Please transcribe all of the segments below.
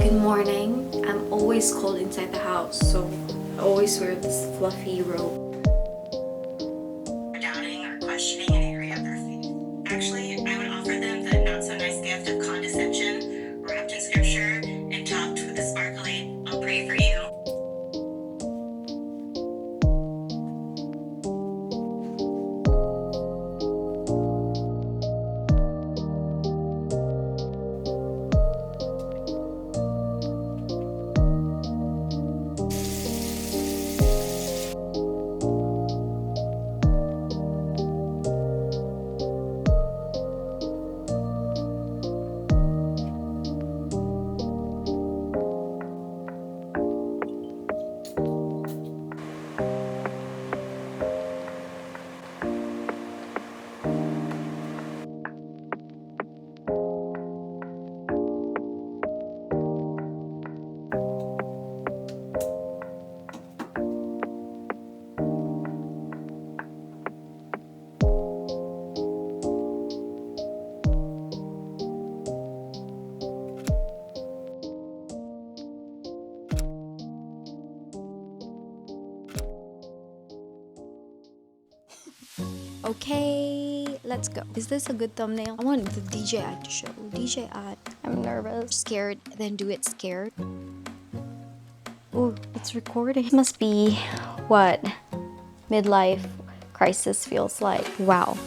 Good morning. I'm always cold inside the house, so I always wear this fluffy robe. Doubting or questioning an area of their faith. Actually, I would offer them the not so nice gift of condescension, wrapped in scripture and topped with a sparkly, I'll pray for you. Okay, let's go. Is this a good thumbnail? I want the DJ ad to show. DJ ad. I'm nervous. Scared, then do it scared. Oh, it's recording. Must be what midlife crisis feels like. Wow.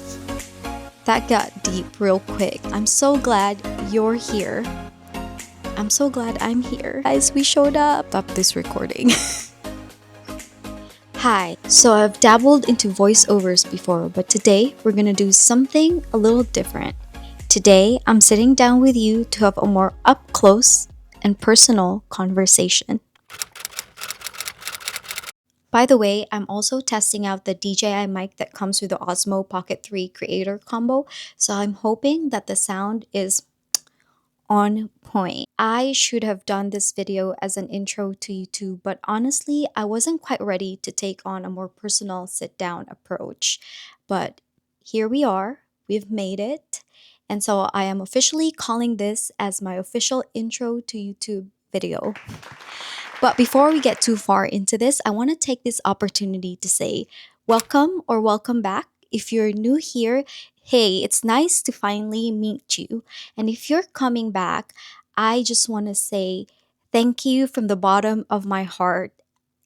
That got deep real quick. I'm so glad you're here. I'm so glad I'm here. Guys, we showed up. Stop this recording. Hi, so I've dabbled into voiceovers before, but today we're gonna do something a little different. Today, I'm sitting down with you to have a more up close and personal conversation. By the way, I'm also testing out the DJI mic that comes with the Osmo Pocket 3 Creator combo, so I'm hoping that the sound is on point. I should have done this video as an intro to YouTube, but honestly, I wasn't quite ready to take on a more personal sit-down approach. But here we are, we've made it. And so I am officially calling this as my official intro to YouTube video. But before we get too far into this, I want to take this opportunity to say welcome or welcome back. If you're new here, hey, it's nice to finally meet you. And if you're coming back, I just want to say thank you from the bottom of my heart.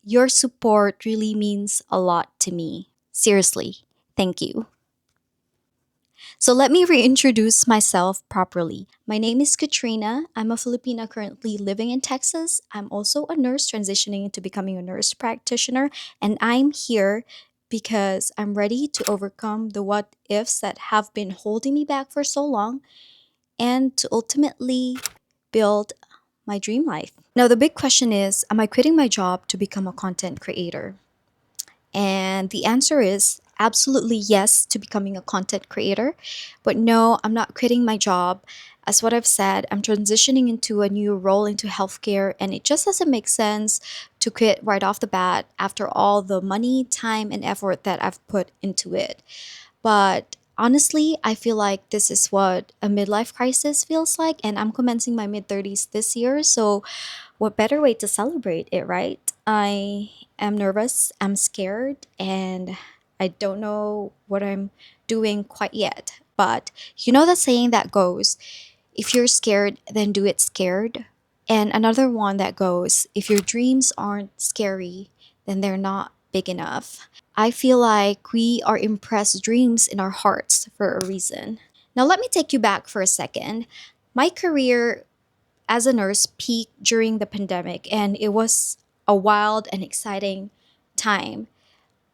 Your support really means a lot to me. Seriously, thank you. So let me reintroduce myself properly. My name is Katrina. I'm a Filipina currently living in Texas. I'm also a nurse transitioning into becoming a nurse practitioner, and I'm here because I'm ready to overcome the what ifs that have been holding me back for so long and to ultimately build my dream life. Now, the big question is, am I quitting my job to become a content creator? And the answer is absolutely yes to becoming a content creator. But no, I'm not quitting my job. As what I've said, I'm transitioning into a new role into healthcare, and it just doesn't make sense to quit right off the bat after all the money, time, and effort that I've put into it. But honestly, I feel like this is what a midlife crisis feels like, and I'm commencing my mid 30s this year. So, what better way to celebrate it, right? I am nervous, I'm scared, and I don't know what I'm doing quite yet. But you know the saying that goes, if you're scared, then do it scared. And another one that goes, if your dreams aren't scary, then they're not big enough. I feel like we are impressed dreams in our hearts for a reason. Now, let me take you back for a second. My career as a nurse peaked during the pandemic, and it was a wild and exciting time.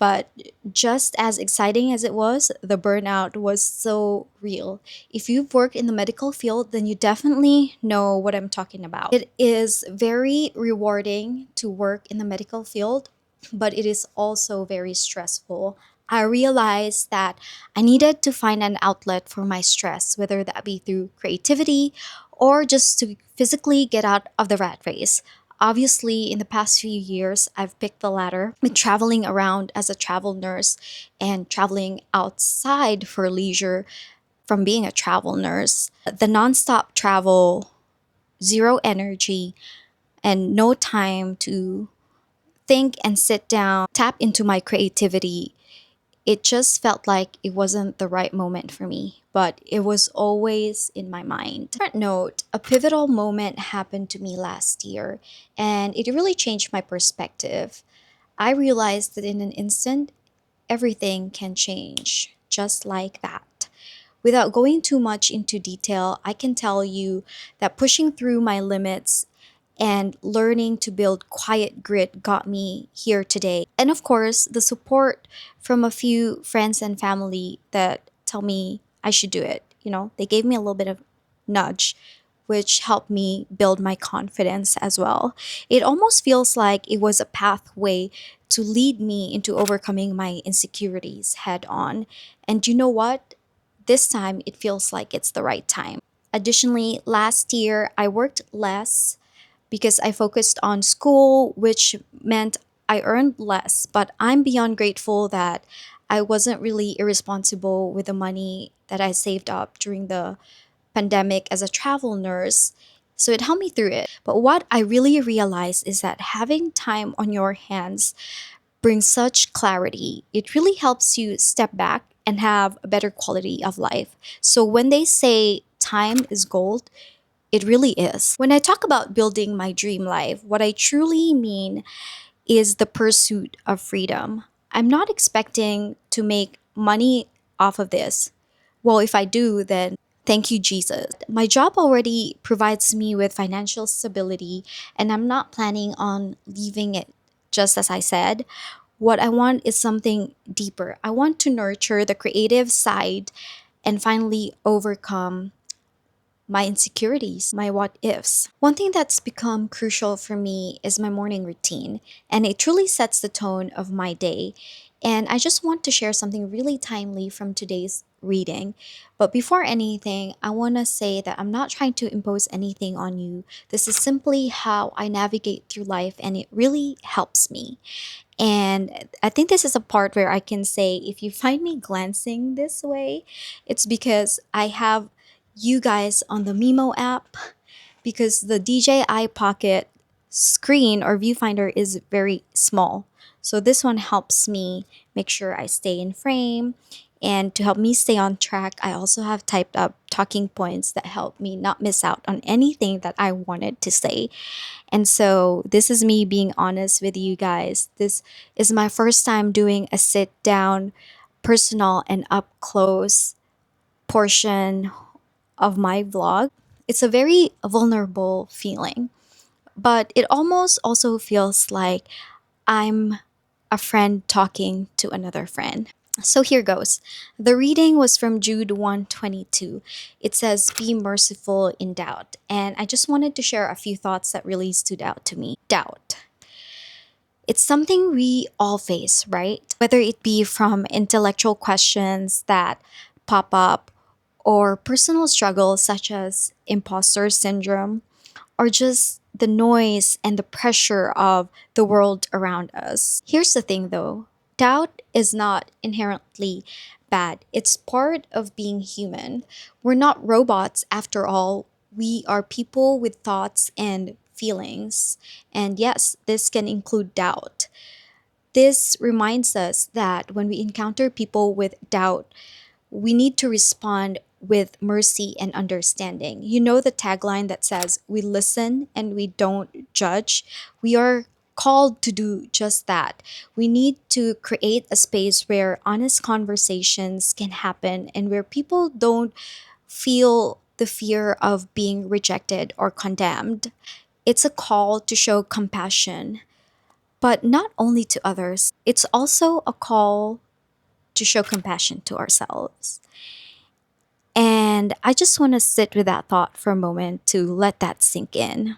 But just as exciting as it was, the burnout was so real. If you've worked in the medical field, then you definitely know what I'm talking about. It is very rewarding to work in the medical field, but it is also very stressful. I realized that I needed to find an outlet for my stress, whether that be through creativity or just to physically get out of the rat race. Obviously, in the past few years, I've picked the latter, been traveling around as a travel nurse and traveling outside for leisure from being a travel nurse. The nonstop travel zero energy, and no time to think and sit down, tap into my creativity. It just felt like it wasn't the right moment for me, but it was always in my mind. Different note, a pivotal moment happened to me last year, and it really changed my perspective. I realized that in an instant, everything can change just like that. Without going too much into detail, I can tell you that pushing through my limits and learning to build quiet grit got me here today. And of course, the support from a few friends and family that tell me I should do it. They gave me a little bit of nudge, which helped me build my confidence as well. It almost feels like it was a pathway to lead me into overcoming my insecurities head on. And you know what? This time it feels like it's the right time. Additionally, last year I worked less because I focused on school, which meant I earned less. But I'm beyond grateful that I wasn't really irresponsible with the money that I saved up during the pandemic as a travel nurse. So it helped me through it. But what I really realized is that having time on your hands brings such clarity. It really helps you step back and have a better quality of life. So when they say time is gold, it really is. When I talk about building my dream life, what I truly mean is the pursuit of freedom. I'm not expecting to make money off of this. Well, if I do, then thank you, Jesus. My job already provides me with financial stability, and I'm not planning on leaving it just as I said. What I want is something deeper. I want to nurture the creative side and finally overcome my insecurities, my what ifs. One thing that's become crucial for me is my morning routine, and it truly sets the tone of my day. And I just want to share something really timely from today's reading. But before anything, I want to say that I'm not trying to impose anything on you. This is simply how I navigate through life, and it really helps me. And I think this is a part where I can say if you find me glancing this way, it's because I have you guys on the Mimo app, because the DJI Pocket screen or viewfinder is very small. So this one helps me make sure I stay in frame. And to help me stay on track, I also have typed up talking points that help me not miss out on anything that I wanted to say. And so this is me being honest with you guys. This is my first time doing a sit down, personal, and up close portion of my vlog. It's a very vulnerable feeling, but it almost also feels like I'm a friend talking to another friend. So here goes. The reading was from Jude 122. It says, "Be merciful in doubt." And I just wanted to share a few thoughts that really stood out to me. Doubt. It's something we all face, right? Whether it be from intellectual questions that pop up or personal struggles such as imposter syndrome, or just the noise and the pressure of the world around us. Here's the thing though, doubt is not inherently bad, it's part of being human. We're not robots after all, we are people with thoughts and feelings. And yes, this can include doubt. This reminds us that when we encounter people with doubt, we need to respond with mercy and understanding. You know the tagline that says, "We listen and we don't judge." We are called to do just that. We need to create a space where honest conversations can happen and where people don't feel the fear of being rejected or condemned. It's a call to show compassion, but not only to others, it's also a call to show compassion to ourselves. And I just want to sit with that thought for a moment to let that sink in.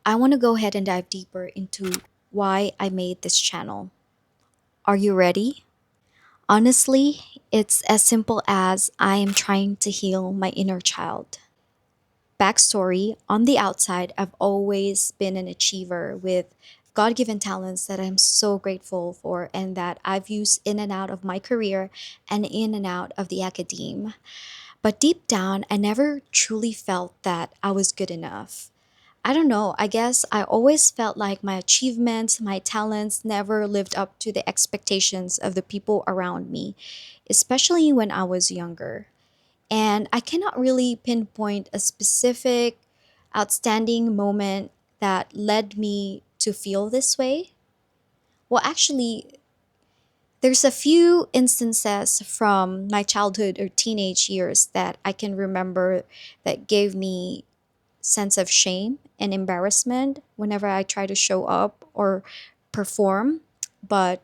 I want to go ahead and dive deeper into why I made this channel. Are you ready? Honestly, it's as simple as I am trying to heal my inner child. Backstory: on the outside, I've always been an achiever with God given talents that I'm so grateful for and that I've used in and out of my career and in and out of the academe. But deep down, I never truly felt that I was good enough. I don't know, I guess I always felt like my achievements, my talents never lived up to the expectations of the people around me, especially when I was younger. And I cannot really pinpoint a specific outstanding moment that led me to feel this way. Well, actually, there's a few instances from my childhood or teenage years that I can remember that gave me sense of shame and embarrassment whenever I try to show up or perform, but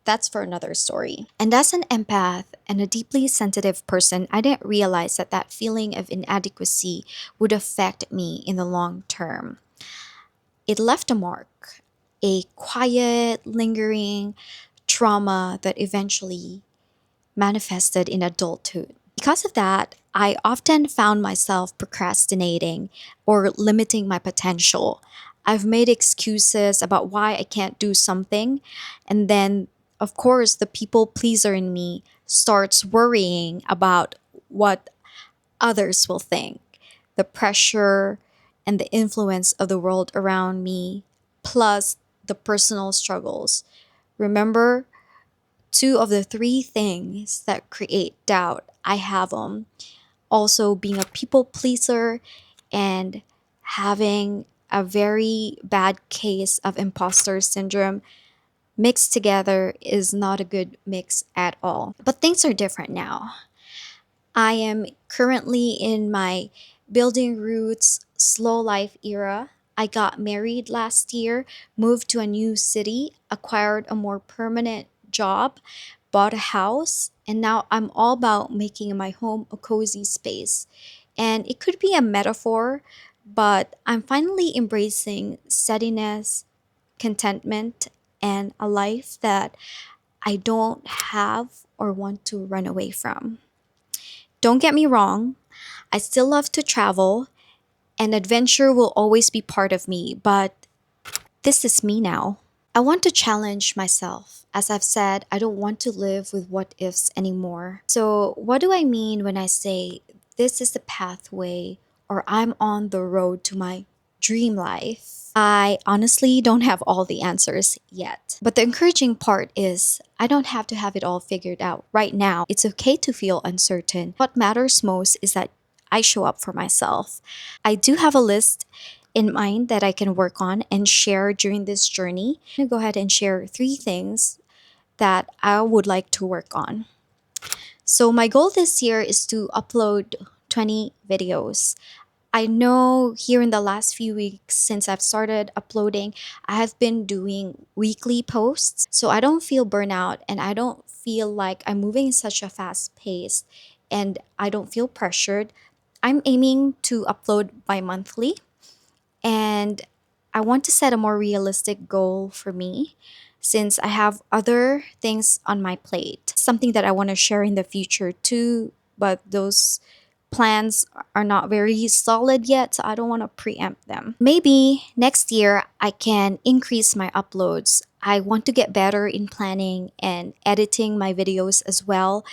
that's for another story. And as an empath and a deeply sensitive person, I didn't realize that that feeling of inadequacy would affect me in the long term. It left a mark, a quiet, lingering trauma that eventually manifested in adulthood. Because of that, I often found myself procrastinating or limiting my potential. I've made excuses about why I can't do something, and then, of course, the people pleaser in me starts worrying about what others will think. The pressure and the influence of the world around me, plus the personal struggles. Remember, two of the three things that create doubt, I have them. Also, being a people pleaser and having a very bad case of imposter syndrome mixed together is not a good mix at all. But things are different now. I am currently in my building roots slow life era. I got married last year, moved to a new city, acquired a more permanent job, bought a house, and now I'm all about making my home a cozy space. And it could be a metaphor, but I'm finally embracing steadiness, contentment, and a life that I don't have or want to run away from. Don't get me wrong, I still love to travel, and adventure will always be part of me, but this is me now. I want to challenge myself. As I've said, I don't want to live with what ifs anymore. So, what do I mean when I say this is the pathway or I'm on the road to my dream life? I honestly don't have all the answers yet. But the encouraging part is I don't have to have it all figured out right now. It's okay to feel uncertain. What matters most is that I show up for myself. I do have a list in mind that I can work on and share during this journey. I'm gonna go ahead and share three things that I would like to work on. So, my goal this year is to upload 20 videos. I know here in the last few weeks since I've started uploading, I have been doing weekly posts. So I don't feel burnout and I don't feel like I'm moving in such a fast pace and I don't feel pressured. I'm aiming to upload bi monthly and I want to set a more realistic goal for me since I have other things on my plate. Something that I want to share in the future too, but those plans are not very solid yet, so I don't want to preempt them. Maybe next year I can increase my uploads. I want to get better in planning and editing my videos as well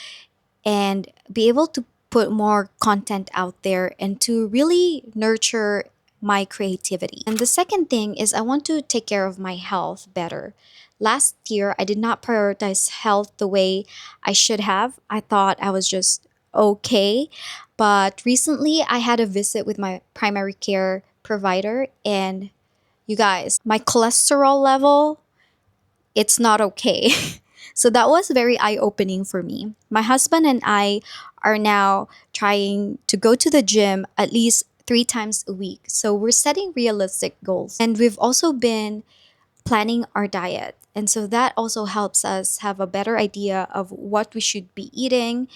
and be able to put more content out there and to really nurture my creativity. And the second thing is I want to take care of my health better. Last year, I did not prioritize health the way I should have. I thought I was just okay. But recently, I had a visit with my primary care provider, and you guys, my cholesterol level, it's not okay. So that was very eye opening for me. My husband and I are now trying to go to the gym at least 3 times a week. So we're setting realistic goals. And we've also been planning our diet. And so that also helps us have a better idea of what we should be eating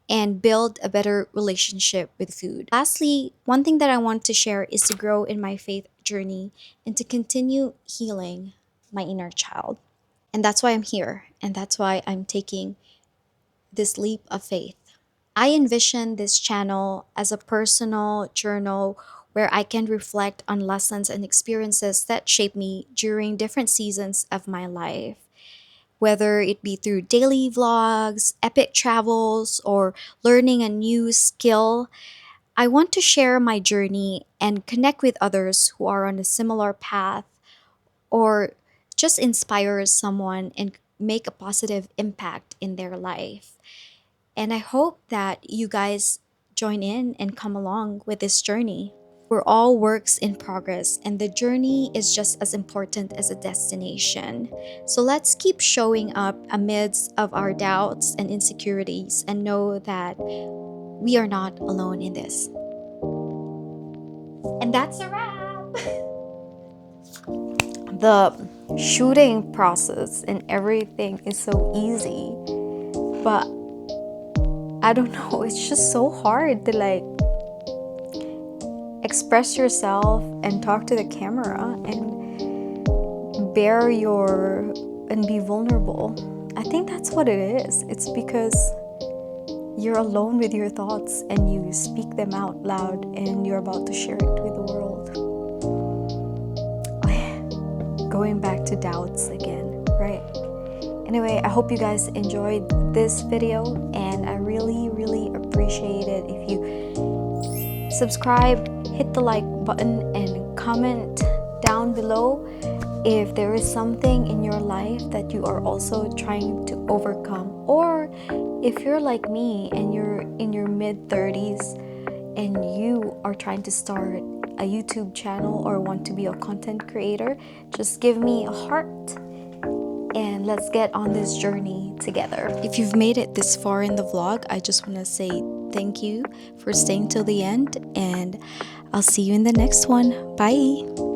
and build a better relationship with food. Lastly, one thing that I want to share is to grow in my faith journey and to continue healing my inner child. And that's why I'm here. And that's why I'm taking this leap of faith. I envision this channel as a personal journal where I can reflect on lessons and experiences that shaped me during different seasons of my life, whether it be through daily vlogs, epic travels, or learning a new skill. I want to share my journey and connect with others who are on a similar path, or just inspire someone and make a positive impact in their life. And I hope that you guys join in and come along with this journey. We're all works in progress, and the journey is just as important as a destination. So let's keep showing up amidst of our doubts and insecurities and know that we are not alone in this. And that's a wrap. The shooting process and everything is so easy, but I don't know, it's just so hard to like express yourself and talk to the camera and bear your and be vulnerable. I think that's what it is. It's because you're alone with your thoughts and you speak them out loud and you're about to share it with the world. Going back to doubts again, right? Anyway, I hope you guys enjoyed this video, and I really, really appreciate it if you subscribe, hit the like button, and comment down below if there is something in your life that you are also trying to overcome, or if you're like me and you're in your mid-30s and you are trying to start a YouTube channel or want to be a content creator, just give me a heart and let's get on this journey together. If you've made it this far in the vlog, I just want to say thank you for staying till the end, and I'll see you in the next one. Bye!